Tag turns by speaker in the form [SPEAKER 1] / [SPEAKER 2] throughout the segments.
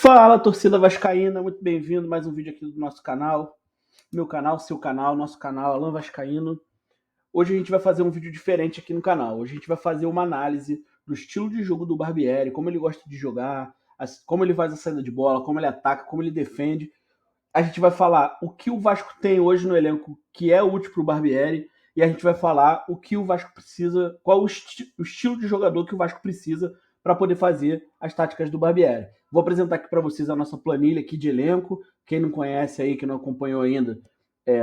[SPEAKER 1] Fala, torcida vascaína, muito bem-vindo a mais um vídeo aqui do nosso canal. Meu canal, seu canal, nosso canal, Alan Vascaíno. Hoje a gente vai fazer um vídeo diferente aqui no canal. Hoje a gente vai fazer uma análise do estilo de jogo do Barbieri, como ele gosta de jogar, como ele faz a saída de bola, como ele ataca, como ele defende. A gente vai falar o que o Vasco tem hoje no elenco que é útil para o Barbieri, e a gente vai falar o que o Vasco precisa, qual o estilo de jogador que o Vasco precisa para poder fazer as táticas do Barbieri. Vou apresentar aqui para vocês a nossa planilha aqui de elenco. Quem não conhece aí, que não acompanhou ainda,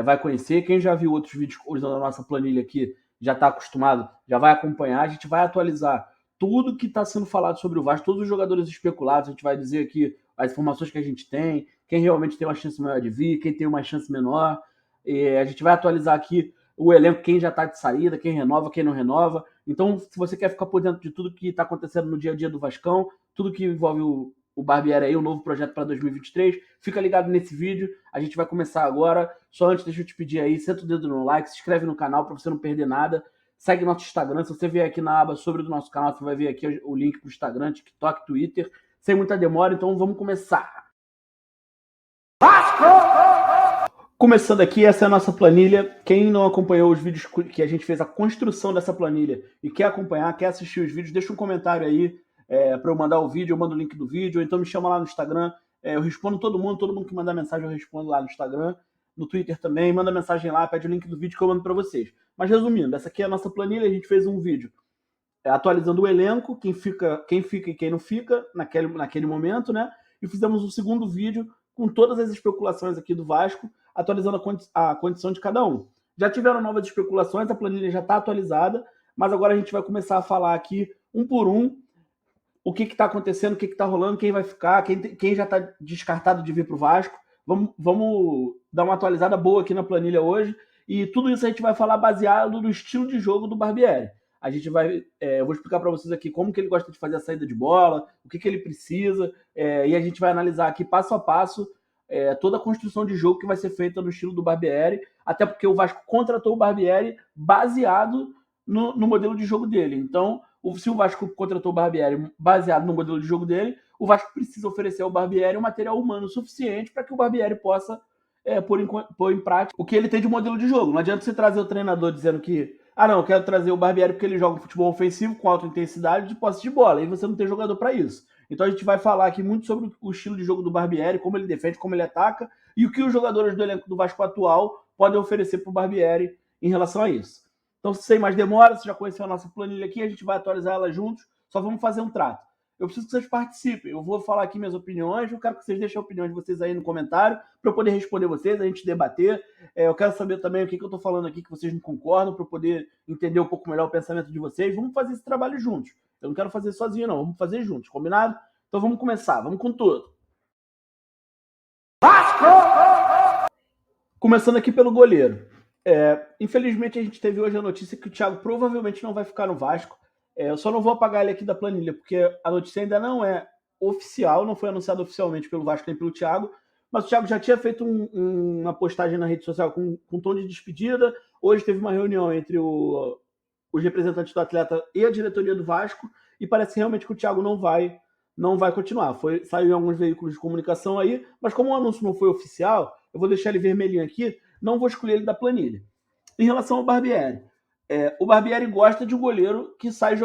[SPEAKER 1] vai conhecer. Quem já viu outros vídeos usando a nossa planilha aqui, já está acostumado, já vai acompanhar. A gente vai atualizar tudo que está sendo falado sobre o Vasco, todos os jogadores especulados. A gente vai dizer aqui as informações que a gente tem, quem realmente tem uma chance maior de vir, quem tem uma chance menor. A gente vai atualizar aqui o elenco, quem já está de saída, quem renova, quem não renova. Então, se você quer ficar por dentro de tudo que está acontecendo no dia a dia do Vascão, tudo que envolve o Barbieri aí, o novo projeto para 2023, fica ligado nesse vídeo. A gente vai começar agora. Só antes, deixa eu te pedir aí, senta o dedo no like, se inscreve no canal para você não perder nada. Segue nosso Instagram. Se você vier aqui na aba sobre o nosso canal, você vai ver aqui o link para o Instagram, TikTok, Twitter. Sem muita demora, então vamos começar. Vasco! Começando aqui, essa é a nossa planilha. Quem não acompanhou os vídeos que a gente fez a construção dessa planilha e quer acompanhar, quer assistir os vídeos, deixa um comentário aí para eu mandar o vídeo, eu mando o link do vídeo, ou então me chama lá no Instagram. Eu respondo todo mundo que mandar mensagem eu respondo lá no Instagram, no Twitter também, manda mensagem lá, pede o link do vídeo que eu mando para vocês. Mas resumindo, essa aqui é a nossa planilha, a gente fez um vídeo atualizando o elenco, quem fica e quem não fica naquele momento, né? E fizemos um segundo vídeo com todas as especulações aqui do Vasco, atualizando a condição de cada um. Já tiveram novas especulações, a planilha já está atualizada, mas agora a gente vai começar a falar aqui, um por um, o que está acontecendo, o que está rolando, quem vai ficar, quem já está descartado de vir para o Vasco. Vamos dar uma atualizada boa aqui na planilha hoje, e tudo isso a gente vai falar baseado no estilo de jogo do Barbieri. A gente vai, eu vou explicar para vocês aqui como que ele gosta de fazer a saída de bola, o que ele precisa, e a gente vai analisar aqui passo a passo toda a construção de jogo que vai ser feita no estilo do Barbieri, até porque o Vasco contratou o Barbieri baseado no modelo de jogo dele. Então, se o Vasco contratou o Barbieri baseado no modelo de jogo dele, o Vasco precisa oferecer ao Barbieri um material humano suficiente para que o Barbieri possa pôr em prática o que ele tem de modelo de jogo. Não adianta você trazer o treinador dizendo que eu quero trazer o Barbieri porque ele joga um futebol ofensivo com alta intensidade de posse de bola, e você não tem jogador para isso. Então a gente vai falar aqui muito sobre o estilo de jogo do Barbieri, como ele defende, como ele ataca, e o que os jogadores do elenco do Vasco atual podem oferecer para o Barbieri em relação a isso. Então, sem mais demora, você já conheceu a nossa planilha aqui, a gente vai atualizar ela juntos, só vamos fazer um trato. Eu preciso que vocês participem, eu vou falar aqui minhas opiniões, eu quero que vocês deixem a opinião de vocês aí no comentário, para eu poder responder vocês, a gente debater. Eu quero saber também o que eu estou falando aqui que vocês não concordam, para eu poder entender um pouco melhor o pensamento de vocês. Vamos fazer esse trabalho juntos. Eu não quero fazer sozinho, não, vamos fazer juntos, combinado? Então vamos começar, vamos com tudo. Vasco! Começando aqui pelo goleiro. Infelizmente a gente teve hoje a notícia que o Thiago provavelmente não vai ficar no Vasco. Eu só não vou apagar ele aqui da planilha, porque a notícia ainda não é oficial, não foi anunciada oficialmente pelo Vasco nem pelo Thiago, mas o Thiago já tinha feito uma postagem na rede social com um tom de despedida. Hoje teve uma reunião entre os representantes do atleta e a diretoria do Vasco, e parece realmente que o Thiago não vai continuar. Saiu em alguns veículos de comunicação aí, mas como o anúncio não foi oficial, eu vou deixar ele vermelhinho aqui, não vou excluir ele da planilha. Em relação ao Barbieri, o Barbieri gosta de um goleiro que sabe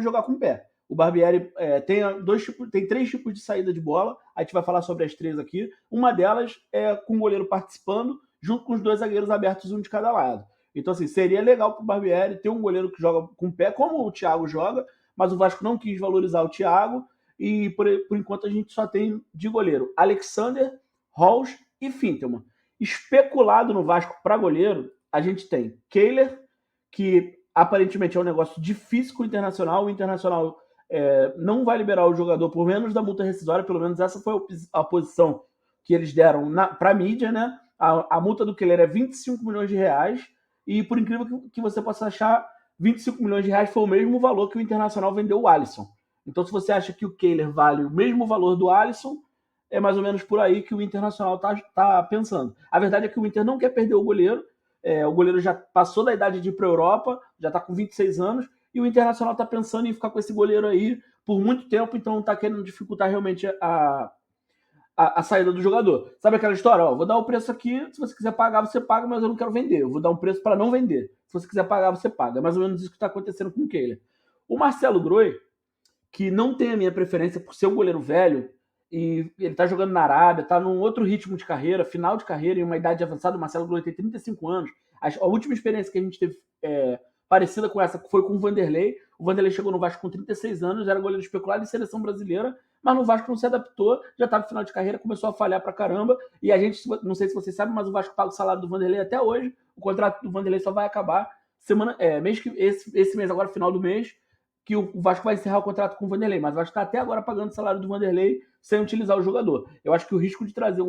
[SPEAKER 1] jogar com o pé. O Barbieri tem 3 tipos de saída de bola, a gente vai falar sobre as 3 aqui. Uma delas é com o goleiro participando, junto com os 2 zagueiros abertos, um de cada lado. Então, assim, seria legal para o Barbieri ter um goleiro que joga com o pé, como o Thiago joga, mas o Vasco não quis valorizar o Thiago, e por enquanto a gente só tem de goleiro Alexander, Halls e Fintelmann. Especulado no Vasco para goleiro, a gente tem Kehler, que aparentemente é um negócio difícil com o Internacional. O Internacional não vai liberar o jogador por menos da multa rescisória, pelo menos essa foi a posição que eles deram para a mídia, né? A multa do Kehler é 25 milhões de reais, e por incrível que você possa achar, 25 milhões de reais foi o mesmo valor que o Internacional vendeu o Alisson. Então, se você acha que o Kehler vale o mesmo valor do Alisson, é mais ou menos por aí que o Internacional está pensando. A verdade é que o Inter não quer perder o goleiro. O goleiro já passou da idade de ir para a Europa, já está com 26 anos, e o Internacional está pensando em ficar com esse goleiro aí por muito tempo, então está querendo dificultar realmente a saída do jogador. Sabe aquela história? Ó, vou dar o preço aqui, se você quiser pagar, você paga, mas eu não quero vender. Eu vou dar um preço para não vender. Se você quiser pagar, você paga. É mais ou menos isso que está acontecendo com o Kehler. O Marcelo Groi, que não tem a minha preferência por ser um goleiro velho, e ele tá jogando na Arábia, tá num outro ritmo de carreira, final de carreira, em uma idade avançada. O Marcelo Groi tem 35 anos. A última experiência que a gente teve parecida com essa foi com o Vanderlei. O Vanderlei chegou no Vasco com 36 anos, era goleiro especulado em seleção brasileira, mas no Vasco não se adaptou, já estava no final de carreira, começou a falhar pra caramba. E a gente, não sei se vocês sabem, mas o Vasco paga o salário do Vanderlei até hoje. O contrato do Vanderlei só vai acabar esse mês, agora, final do mês, que o Vasco vai encerrar o contrato com o Vanderlei, mas o Vasco está até agora pagando o salário do Vanderlei sem utilizar o jogador. Eu acho que o risco de trazer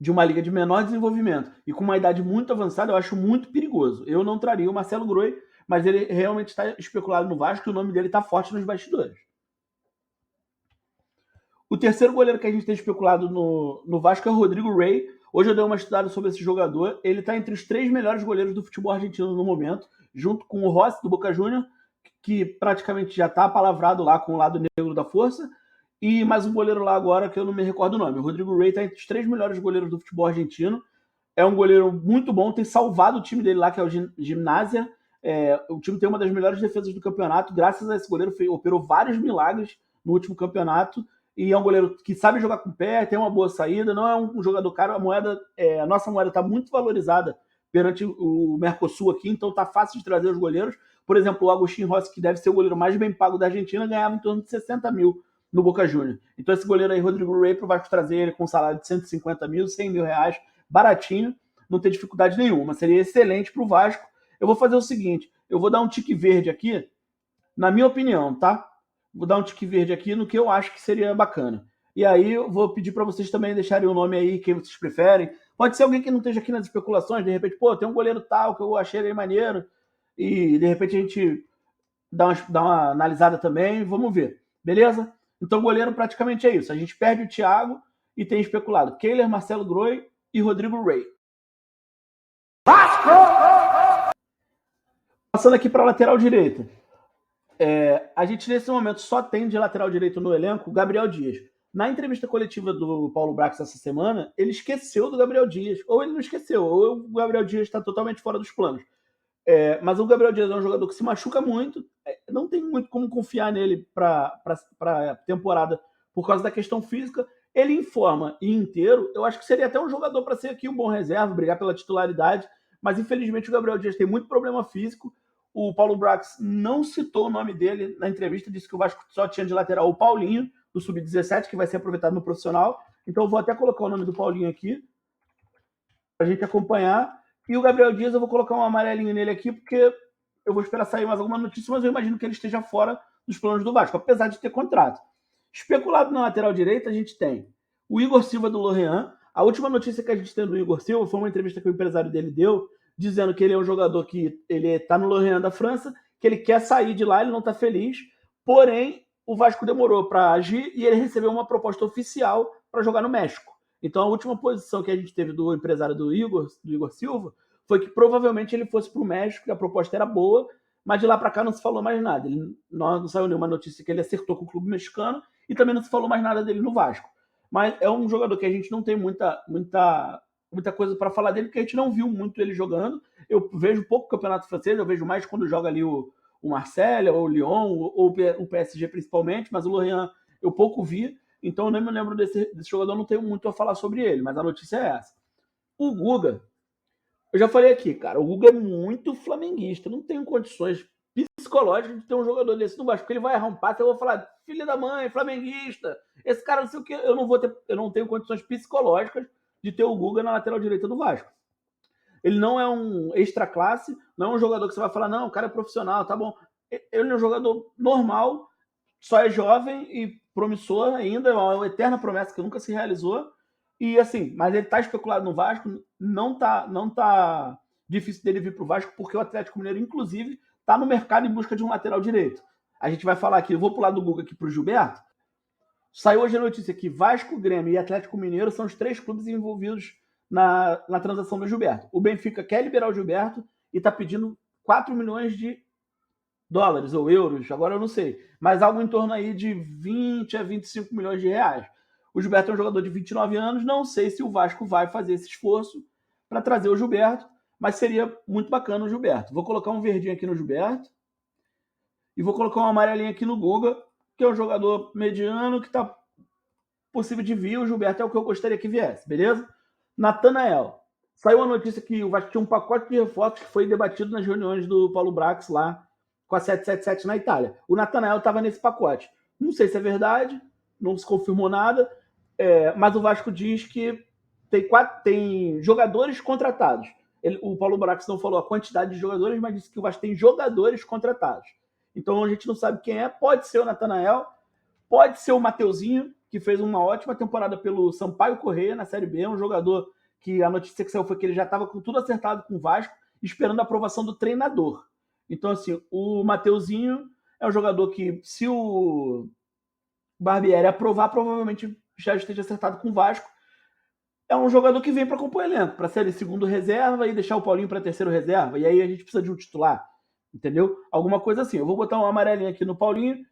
[SPEAKER 1] de uma liga de menor desenvolvimento e com uma idade muito avançada, eu acho muito perigoso. Eu não traria o Marcelo Groi, mas ele realmente está especulado no Vasco e o nome dele está forte nos bastidores. O terceiro goleiro que a gente tem especulado no Vasco é o Rodrigo Rey. Hoje eu dei uma estudada sobre esse jogador. Ele está entre os 3 melhores goleiros do futebol argentino no momento, junto com o Rossi, do Boca Juniors, que praticamente já está palavrado lá com o lado negro da força, e mais um goleiro lá agora que eu não me recordo o nome. O Rodrigo Rey está entre os 3 melhores goleiros do futebol argentino. É um goleiro muito bom, tem salvado o time dele lá, que é o Gimnasia. O time tem uma das melhores defesas do campeonato. Graças a esse goleiro, operou vários milagres no último campeonato. E é um goleiro que sabe jogar com o pé, tem uma boa saída, não é um jogador caro. A nossa moeda está muito valorizada perante o Mercosul aqui, então está fácil de trazer os goleiros. Por exemplo, o Agustín Rossi, que deve ser o goleiro mais bem pago da Argentina, ganhava em torno de 60 mil no Boca Juniors. Então esse goleiro aí, Rodrigo Rey, pro Vasco trazer ele com um salário de 150 mil, 100 mil reais, baratinho, não tem dificuldade nenhuma. Seria excelente pro Vasco. Eu vou fazer o seguinte, eu vou dar um tique verde aqui, na minha opinião, tá? Vou dar um tique verde aqui no que eu acho que seria bacana. E aí eu vou pedir para vocês também deixarem o nome aí, quem vocês preferem. Pode ser alguém que não esteja aqui nas especulações, de repente, pô, tem um goleiro tal que eu achei ele maneiro, e de repente a gente dá uma analisada também, vamos ver. Beleza? Então goleiro praticamente é isso. A gente perde o Thiago e tem especulado Kehler, Marcelo Groi e Rodrigo Rey. Passando aqui para a lateral direita. A gente nesse momento só tem de lateral direito no elenco o Gabriel Dias. Na entrevista coletiva do Paulo Brax essa semana, ele esqueceu do Gabriel Dias. Ou ele não esqueceu, ou o Gabriel Dias está totalmente fora dos planos. Mas o Gabriel Dias é um jogador que se machuca muito, não tem muito como confiar nele para a temporada por causa da questão física. Ele em forma e inteiro, eu acho que seria até um jogador para ser aqui um bom reserva, brigar pela titularidade, mas infelizmente o Gabriel Dias tem muito problema físico. O Paulo Brax não citou o nome dele na entrevista, disse que o Vasco só tinha de lateral o Paulinho, do Sub-17, que vai ser aproveitado no profissional. Então eu vou até colocar o nome do Paulinho aqui, para a gente acompanhar. E o Gabriel Dias, eu vou colocar um amarelinho nele aqui, porque eu vou esperar sair mais alguma notícia, mas eu imagino que ele esteja fora dos planos do Vasco, apesar de ter contrato. Especulado na lateral direita, a gente tem o Igor Silva do Lorient. A última notícia que a gente tem do Igor Silva foi uma entrevista que o empresário dele deu, dizendo que ele é um jogador que ele está no Lorient da França, que ele quer sair de lá, ele não está feliz, porém o Vasco demorou para agir e ele recebeu uma proposta oficial para jogar no México. Então a última posição que a gente teve do empresário do Igor Silva foi que provavelmente ele fosse para o México, que a proposta era boa, mas de lá para cá não se falou mais nada. Não saiu nenhuma notícia que ele acertou com o clube mexicano e também não se falou mais nada dele no Vasco. Mas é um jogador que a gente não tem muita coisa para falar dele, porque a gente não viu muito ele jogando. Eu vejo pouco campeonato francês, eu vejo mais quando joga ali o Marseille, ou o Lyon, ou o PSG principalmente, mas o Lorient eu pouco vi, então eu nem me lembro desse jogador, não tenho muito a falar sobre ele, mas a notícia é essa. O Guga, eu já falei aqui, cara, o Guga é muito flamenguista, não tenho condições psicológicas de ter um jogador desse no Vasco, porque ele vai errar um passe, eu vou falar, filha da mãe, flamenguista, esse cara não sei o que, eu não tenho condições psicológicas de ter o Guga na lateral direita do Vasco. Ele não é um extra classe, não é um jogador que você vai falar, não, o cara é profissional, tá bom. Ele é um jogador normal, só é jovem e promissor ainda, é uma eterna promessa que nunca se realizou. E assim, mas ele tá especulado no Vasco, não tá difícil dele vir pro Vasco, porque o Atlético Mineiro, inclusive, tá no mercado em busca de um lateral direito. A gente vai falar aqui, eu vou pular do Guga aqui pro Gilberto. Saiu hoje a notícia que Vasco, Grêmio e Atlético Mineiro são os 3 clubes envolvidos na transação do Gilberto. O Benfica quer liberar o Gilberto e está pedindo 4 milhões de dólares ou euros, agora eu não sei, mas algo em torno aí de 20 a 25 milhões de reais. O Gilberto é um jogador de 29 anos, não sei se o Vasco vai fazer esse esforço para trazer o Gilberto, mas seria muito bacana o Gilberto. Vou colocar um verdinho aqui no Gilberto e vou colocar uma amarelinha aqui no Guga, que é um jogador mediano que está possível de vir. O Gilberto é o que eu gostaria que viesse, beleza? Natanael. Saiu a notícia que o Vasco tinha um pacote de reforços que foi debatido nas reuniões do Paulo Brax lá com a 777 na Itália. O Natanael estava nesse pacote. Não sei se é verdade, não se confirmou nada, mas o Vasco diz que tem jogadores contratados. O Paulo Brax não falou a quantidade de jogadores, mas disse que o Vasco tem jogadores contratados. Então a gente não sabe quem é. Pode ser o Natanael, pode ser o Mateuzinho, que fez uma ótima temporada pelo Sampaio Corrêa na Série B. É um jogador que a notícia que saiu foi que ele já estava com tudo acertado com o Vasco, esperando a aprovação do treinador. Então, assim, o Mateuzinho é um jogador que, se o Barbieri aprovar, provavelmente já esteja acertado com o Vasco. É um jogador que vem para compor elenco, para ser segundo reserva e deixar o Paulinho para terceiro reserva. E aí a gente precisa de um titular, entendeu? Alguma coisa assim. Eu vou botar uma amarelinha aqui no Paulinho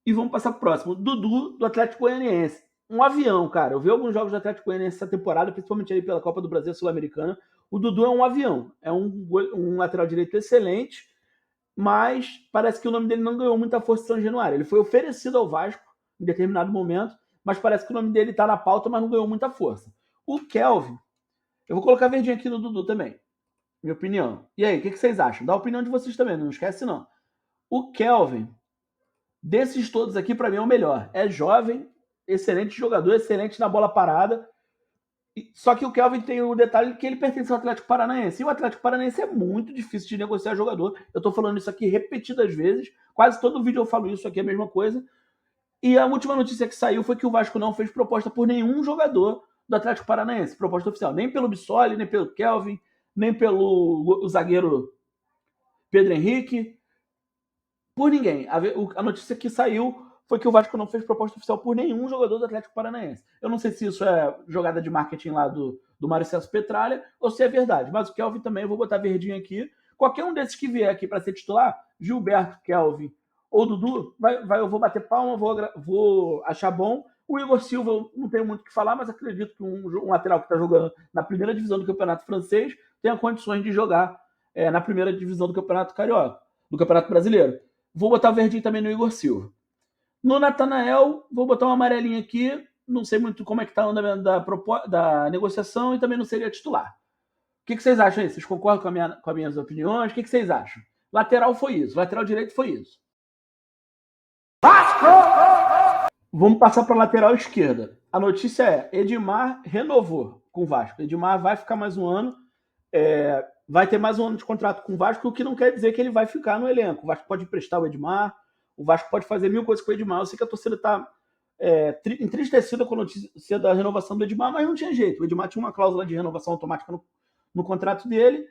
[SPEAKER 1] e vamos passar pro próximo. Dudu, do Atlético Goianiense. Um avião, cara. Eu vi alguns jogos do Atlético Goianiense essa temporada, principalmente aí pela Copa do Brasil Sul-Americana. O Dudu é um avião. É um lateral direito excelente, mas parece que o nome dele não ganhou muita força em São Januário. Ele foi oferecido ao Vasco em determinado momento, mas parece que o nome dele tá na pauta, mas não ganhou muita força. O Kelvin, eu vou colocar verdinho aqui no Dudu também, minha opinião. E aí, o que vocês acham? Dá a opinião de vocês também, não esquece não. O Kelvin, desses todos aqui, para mim é o melhor. É jovem, excelente jogador, excelente na bola parada. Só que o Kelvin tem o detalhe que ele pertence ao Atlético Paranaense. E o Atlético Paranaense é muito difícil de negociar jogador. Eu tô falando isso aqui repetidas vezes. Quase todo vídeo eu falo isso aqui, é a mesma coisa. E a última notícia que saiu foi que o Vasco não fez proposta por nenhum jogador do Atlético Paranaense. Proposta oficial. Nem pelo Bissoli, nem pelo Kelvin, nem pelo zagueiro Pedro Henrique. Por ninguém. A notícia que saiu foi que o Vasco não fez proposta oficial por nenhum jogador do Atlético Paranaense. Eu não sei se isso é jogada de marketing lá do Mário Celso Petralha ou se é verdade. Mas o Kelvin também, eu vou botar verdinho aqui. Qualquer um desses que vier aqui para ser titular, Gilberto, Kelvin ou Dudu, eu vou bater palma, vou achar bom. O Igor Silva, eu não tenho muito o que falar, mas acredito que um lateral que está jogando na primeira divisão do Campeonato Francês tenha condições de jogar na primeira divisão do Campeonato Carioca, do Campeonato Brasileiro. Vou botar o verdinho também no Igor Silva. No Natanael, vou botar uma amarelinha aqui. Não sei muito como é que está o andamento da negociação e também não seria titular. O que vocês acham aí? Vocês concordam com as minhas opiniões? O que vocês acham? Lateral foi isso. Lateral direito foi isso. Vasco! Vamos passar para a lateral esquerda. A notícia é: Edmar renovou com o Vasco. Edmar vai ficar mais um ano. Vai ter mais um ano de contrato com o Vasco, o que não quer dizer que ele vai ficar no elenco. O Vasco pode emprestar o Edmar, o Vasco pode fazer mil coisas com o Edmar. Eu sei que a torcida está entristecida com a notícia da renovação do Edmar, mas não tinha jeito. O Edmar tinha uma cláusula de renovação automática no contrato dele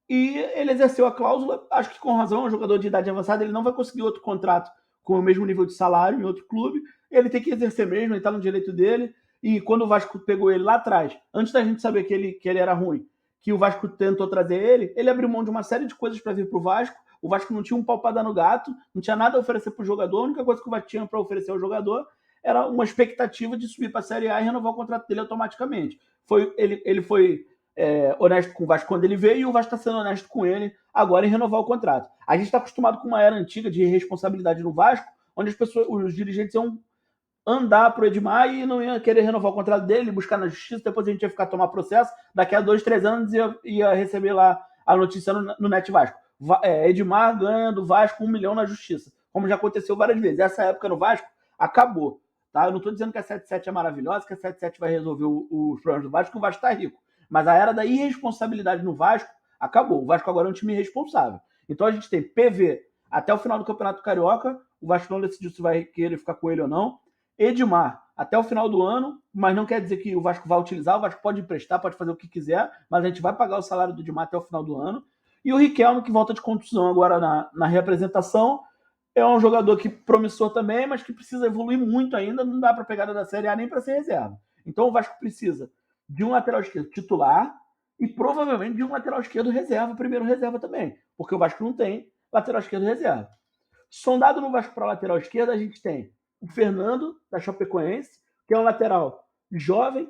[SPEAKER 1] e ele exerceu a cláusula. Acho que com razão, é um jogador de idade avançada, ele não vai conseguir outro contrato com o mesmo nível de salário em outro clube. Ele tem que exercer mesmo, ele está no direito dele. E quando o Vasco pegou ele lá atrás, antes da gente saber que ele era ruim, que o Vasco tentou trazer ele abriu mão de uma série de coisas para vir para o Vasco. O Vasco não tinha um pau para dar no gato, não tinha nada a oferecer para o jogador. A única coisa que o Vasco tinha para oferecer ao jogador era uma expectativa de subir para a Série A e renovar o contrato dele automaticamente. Ele foi honesto com o Vasco quando ele veio e o Vasco está sendo honesto com ele agora em renovar o contrato. A gente está acostumado com uma era antiga de irresponsabilidade no Vasco, onde os dirigentes iam andar pro Edmar e não ia querer renovar o contrato dele, buscar na justiça, depois a gente ia ficar tomar processo, daqui a 2, 3 anos ia receber lá a notícia no Net Vasco. Edmar ganha do Vasco 1 milhão na justiça, como já aconteceu várias vezes. Essa época no Vasco acabou. Tá? Eu não estou dizendo que a 77 é maravilhosa, que a 77 vai resolver os problemas do Vasco, que o Vasco está rico. Mas a era da irresponsabilidade no Vasco acabou. O Vasco agora é um time irresponsável. Então a gente tem PV até o final do Campeonato Carioca, o Vasco não decidiu se vai querer ficar com ele ou não. Edmar até o final do ano, mas não quer dizer que o Vasco vai utilizar, o Vasco pode emprestar, pode fazer o que quiser, mas a gente vai pagar o salário do Edmar até o final do ano. E o Riquelme, que volta de contusão agora na reapresentação, é um jogador que promissor também, mas que precisa evoluir muito ainda, não dá para pegar da Série A nem para ser reserva. Então o Vasco precisa de um lateral esquerdo titular e provavelmente de um lateral esquerdo reserva, primeiro reserva também, porque o Vasco não tem lateral esquerdo reserva. Sondado no Vasco para lateral esquerda, a gente tem o Fernando, da Chapecoense, que é um lateral jovem,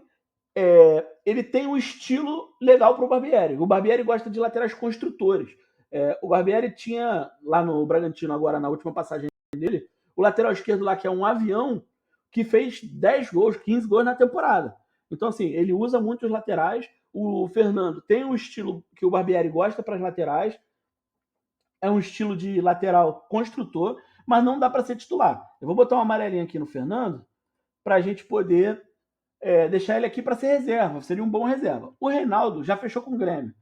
[SPEAKER 1] ele tem um estilo legal para o Barbieri. O Barbieri gosta de laterais construtores. O Barbieri tinha, lá no Bragantino, agora na última passagem dele, o lateral esquerdo lá, que é um avião, que fez 10 gols, 15 gols na temporada. Então, assim, ele usa muito os laterais. O Fernando tem um estilo que o Barbieri gosta para as laterais. É um estilo de lateral construtor, mas não dá para ser titular. Eu vou botar uma amarelinha aqui no Fernando para a gente poder deixar ele aqui para ser reserva. Seria um bom reserva. O Reinaldo já fechou com o Grêmio.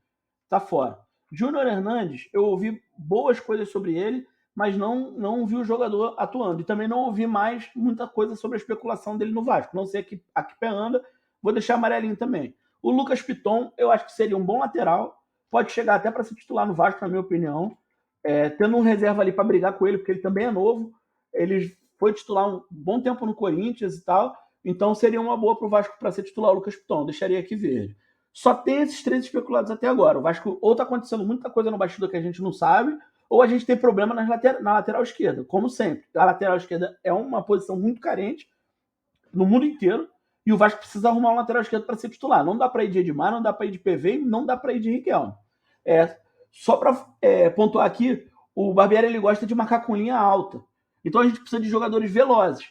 [SPEAKER 1] Tá fora. Júnior Hernandes, eu ouvi boas coisas sobre ele, mas não vi o jogador atuando. E também não ouvi mais muita coisa sobre a especulação dele no Vasco. Não sei a que pé anda, vou deixar amarelinho também. O Lucas Piton, eu acho que seria um bom lateral, pode chegar até para se titular no Vasco, na minha opinião. Tendo um reserva ali para brigar com ele, porque ele também é novo. Ele foi titular um bom tempo no Corinthians e tal, então seria uma boa para o Vasco para ser titular o Lucas Piton. Deixaria aqui verde. Só tem esses 3 especulados até agora. O Vasco ou está acontecendo muita coisa no bastidor que a gente não sabe, ou a gente tem problema na lateral esquerda, como sempre. A lateral esquerda é uma posição muito carente no mundo inteiro, e o Vasco precisa arrumar um lateral esquerdo para ser titular. Não dá para ir de Edmar, não dá para ir de PV, não dá para ir de Riquelme. Só para pontuar aqui, o Barbieri ele gosta de marcar com linha alta. Então a gente precisa de jogadores velozes,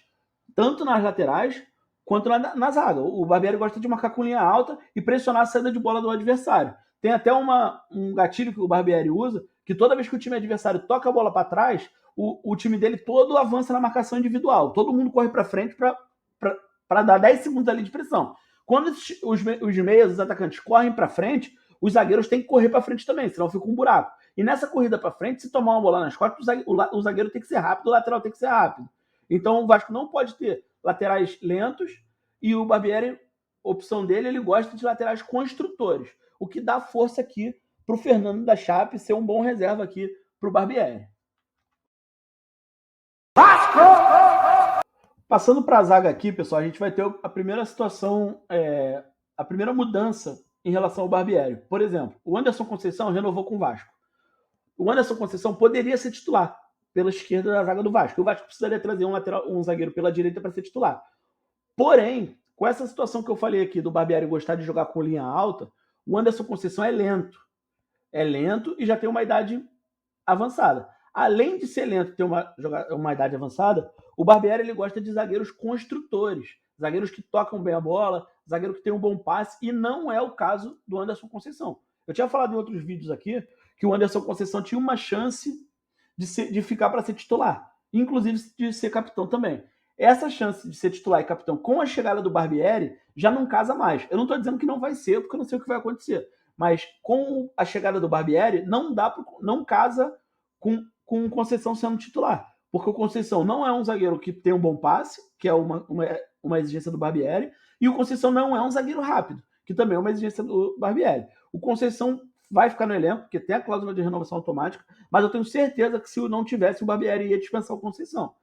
[SPEAKER 1] tanto nas laterais quanto na zaga. O Barbieri gosta de marcar com linha alta e pressionar a saída de bola do adversário. Tem até um gatilho que o Barbieri usa, que toda vez que o time adversário toca a bola para trás, o time dele todo avança na marcação individual. Todo mundo corre para frente para dar 10 segundos ali de pressão. Quando os meias, os atacantes correm para frente, os zagueiros têm que correr para frente também, senão fica um buraco. E nessa corrida para frente, se tomar uma bola nas costas, o zagueiro tem que ser rápido, o lateral tem que ser rápido. Então o Vasco não pode ter laterais lentos, e o Barbieri, opção dele, ele gosta de laterais construtores, o que dá força aqui para o Fernando da Chape ser um bom reserva aqui para o Barbieri. Vasco! Passando para a zaga aqui, pessoal, a gente vai ter a primeira situação, a primeira mudança em relação ao Barbieri. Por exemplo, o Anderson Conceição renovou com o Vasco. O Anderson Conceição poderia ser titular pela esquerda da zaga do Vasco. O Vasco precisaria trazer um zagueiro pela direita para ser titular. Porém, com essa situação que eu falei aqui do Barbieri gostar de jogar com linha alta, o Anderson Conceição é lento. É lento e já tem uma idade avançada. Além de ser lento e ter uma idade avançada, o Barbieri ele gosta de zagueiros construtores, zagueiros que tocam bem a bola, zagueiro que tem um bom passe, e não é o caso do Anderson Conceição. Eu tinha falado em outros vídeos aqui que o Anderson Conceição tinha uma chance de ficar para ser titular, inclusive de ser capitão também. Essa chance de ser titular e capitão com a chegada do Barbieri já não casa mais. Eu não estou dizendo que não vai ser, porque eu não sei o que vai acontecer. Mas com a chegada do Barbieri, não casa com o Conceição sendo titular. Porque o Conceição não é um zagueiro que tem um bom passe, que é uma exigência do Barbieri, e o Conceição não é um zagueiro rápido, que também é uma exigência do Barbieri. O Conceição vai ficar no elenco, porque tem a cláusula de renovação automática, mas eu tenho certeza que se não tivesse, o Barbieri ia dispensar o Conceição.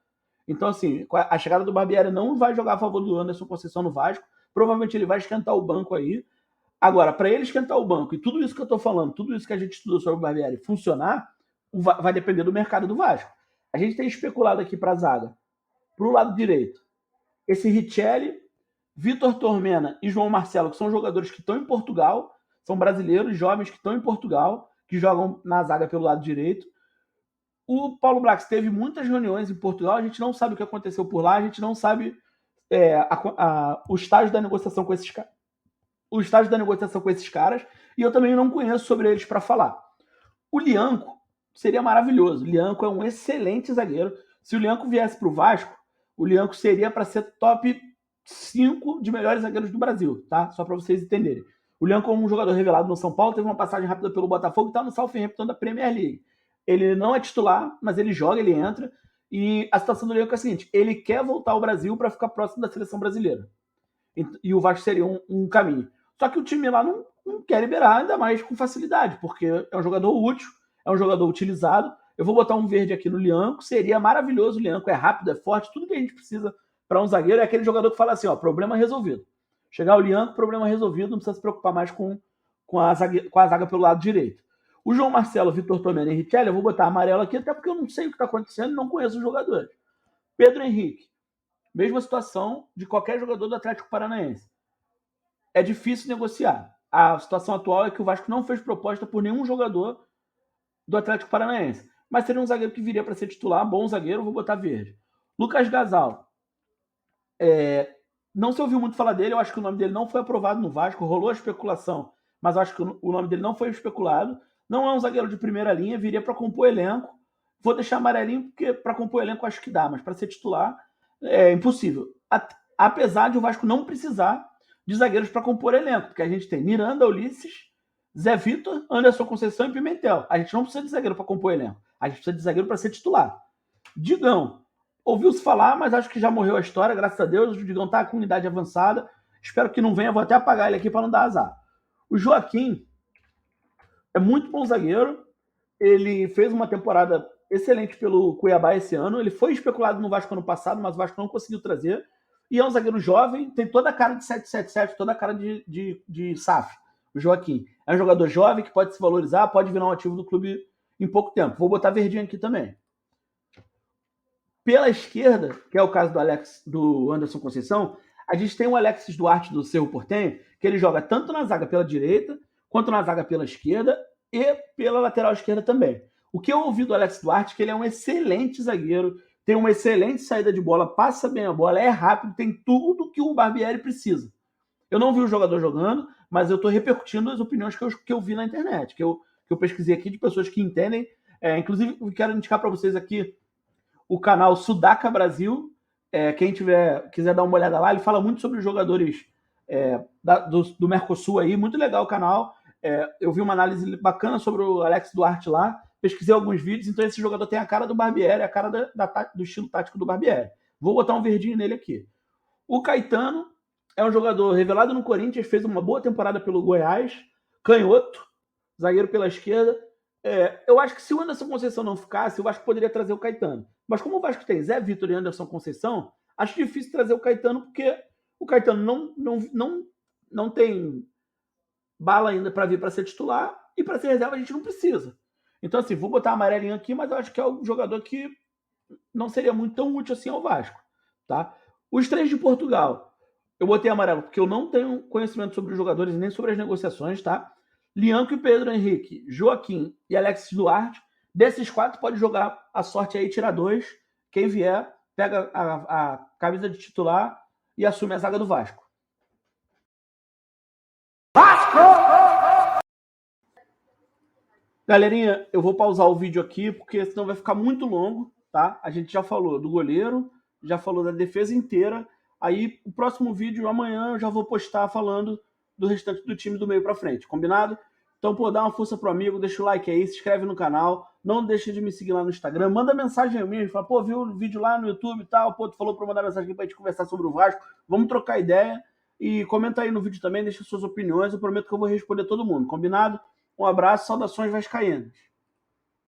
[SPEAKER 1] Então, assim, a chegada do Barbieri não vai jogar a favor do Anderson Conceição no Vasco, provavelmente ele vai esquentar o banco aí. Agora, para ele esquentar o banco, e tudo isso que eu estou falando, tudo isso que a gente estudou sobre o Barbieri funcionar, vai depender do mercado do Vasco. A gente tem especulado aqui para a zaga, para o lado direito, esse Richelli, Vitor Tormena e João Marcelo, que são jogadores que estão em Portugal, são brasileiros jovens que estão em Portugal, que jogam na zaga pelo lado direito. O Paulo Brax teve muitas reuniões em Portugal, a gente não sabe o que aconteceu por lá, a gente não sabe o estágio da negociação com esses caras. O estágio da negociação com esses caras, e eu também não conheço sobre eles para falar. O Lianco seria maravilhoso. O Lianco é um excelente zagueiro. Se o Lianco viesse para o Vasco, o Lianco seria para ser top 5 de melhores zagueiros do Brasil, tá? Só para vocês entenderem. O Lianco é um jogador revelado no São Paulo, teve uma passagem rápida pelo Botafogo e está no Southampton da Premier League. Ele não é titular, mas ele joga, ele entra. E a situação do Lianco é a seguinte: ele quer voltar ao Brasil para ficar próximo da seleção brasileira. E o Vasco seria um caminho. Só que o time lá não quer liberar, ainda mais com facilidade, porque é um jogador útil, é um jogador utilizado. Eu vou botar um verde aqui no Lianco, seria maravilhoso. O Lianco é rápido, é forte, tudo que a gente precisa para um zagueiro é aquele jogador que fala assim, ó, problema resolvido. Chegar o Lianco, problema resolvido, não precisa se preocupar mais com a zaga pelo lado direito. O João Marcelo, Vitor Tomé e Richelli, eu vou botar amarelo aqui, até porque eu não sei o que está acontecendo, não conheço os jogadores. Pedro Henrique, Mesma situação de qualquer jogador do Atlético Paranaense. É difícil negociar. A situação atual é que o Vasco não fez proposta por nenhum jogador do Atlético Paranaense. Mas seria um zagueiro que viria para ser titular, bom zagueiro, vou botar verde. Lucas Gasal. Não se ouviu muito falar dele, eu acho que o nome dele não foi aprovado no Vasco, rolou a especulação, mas eu acho que o nome dele não foi especulado. Não é um zagueiro de primeira linha, viria para compor elenco. Vou deixar amarelinho porque para compor elenco acho que dá, mas para ser titular é impossível. Apesar de o Vasco não precisar de zagueiros para compor elenco, porque a gente tem Miranda, Ulisses, Zé Vitor, Anderson Conceição e Pimentel. A gente não precisa de zagueiro para compor elenco, a gente precisa de zagueiro para ser titular. Digão, ouviu-se falar, mas acho que já morreu a história, graças a Deus. O Digão tá com idade avançada. Espero que não venha, vou até apagar ele aqui para não dar azar. O Joaquim é muito bom zagueiro. Ele fez uma temporada excelente pelo Cuiabá esse ano. Ele foi especulado no Vasco ano passado, mas o Vasco não conseguiu trazer. E é um zagueiro jovem, tem toda a cara de 777, toda a cara de SAF, o Joaquim. É um jogador jovem que pode se valorizar, pode virar um ativo do clube em pouco tempo. Vou botar verdinho aqui também. Pela esquerda, que é o caso do Anderson Conceição, a gente tem o Alexis Duarte do Cerro Porteño, que ele joga tanto na zaga pela direita, quanto na zaga pela esquerda e pela lateral esquerda também. O que eu ouvi do Alexis Duarte é que ele é um excelente zagueiro, tem uma excelente saída de bola, passa bem a bola, é rápido, tem tudo que o Barbieri precisa. Eu não vi o jogador jogando, mas eu estou repercutindo as opiniões que eu vi na internet, que eu pesquisei aqui de pessoas que entendem. Inclusive, quero indicar para vocês aqui o canal Sudaca Brasil. Quem quiser dar uma olhada lá, ele fala muito sobre os jogadores do Mercosul aí, muito legal o canal. Eu vi uma análise bacana sobre o Alex Duarte lá, pesquisei alguns vídeos, então esse jogador tem a cara do Barbieri, a cara do estilo tático do Barbieri. Vou botar um verdinho nele aqui. O Caetano é um jogador revelado no Corinthians, fez uma boa temporada pelo Goiás, canhoto, zagueiro pela esquerda. Eu acho que se o Anderson Conceição não ficasse, o Vasco poderia trazer o Caetano. Mas como o Vasco tem Zé Vitor e Anderson Conceição, acho difícil trazer o Caetano, porque o Caetano não tem bala ainda para vir para ser titular, e para ser reserva a gente não precisa. Então, assim, vou botar amarelinho aqui, mas eu acho que é um jogador que não seria muito tão útil assim ao Vasco. Tá? Os três de Portugal, eu botei amarelo porque eu não tenho conhecimento sobre os jogadores nem sobre as negociações, tá? Lianco e Pedro Henrique, Joaquim e Alexis Duarte. Desses quatro, pode jogar a sorte aí, tirar dois. Quem vier, pega a camisa de titular e assume a zaga do Vasco. Vasco! Galerinha, eu vou pausar o vídeo aqui, porque senão vai ficar muito longo, tá? A gente já falou do goleiro, já falou da defesa inteira. Aí, o próximo vídeo, amanhã, eu já vou postar falando do restante do time do meio pra frente, combinado? Então, pô, dá uma força pro amigo, deixa o like aí, se inscreve no canal, não deixa de me seguir lá no Instagram, manda mensagem a mim, fala, pô, viu o vídeo lá no YouTube e tal, pô, tu falou pra eu mandar mensagem aqui pra gente conversar sobre o Vasco, vamos trocar ideia, e comenta aí no vídeo também, deixa suas opiniões, eu prometo que eu vou responder todo mundo, combinado? Um abraço, saudações vascaínas.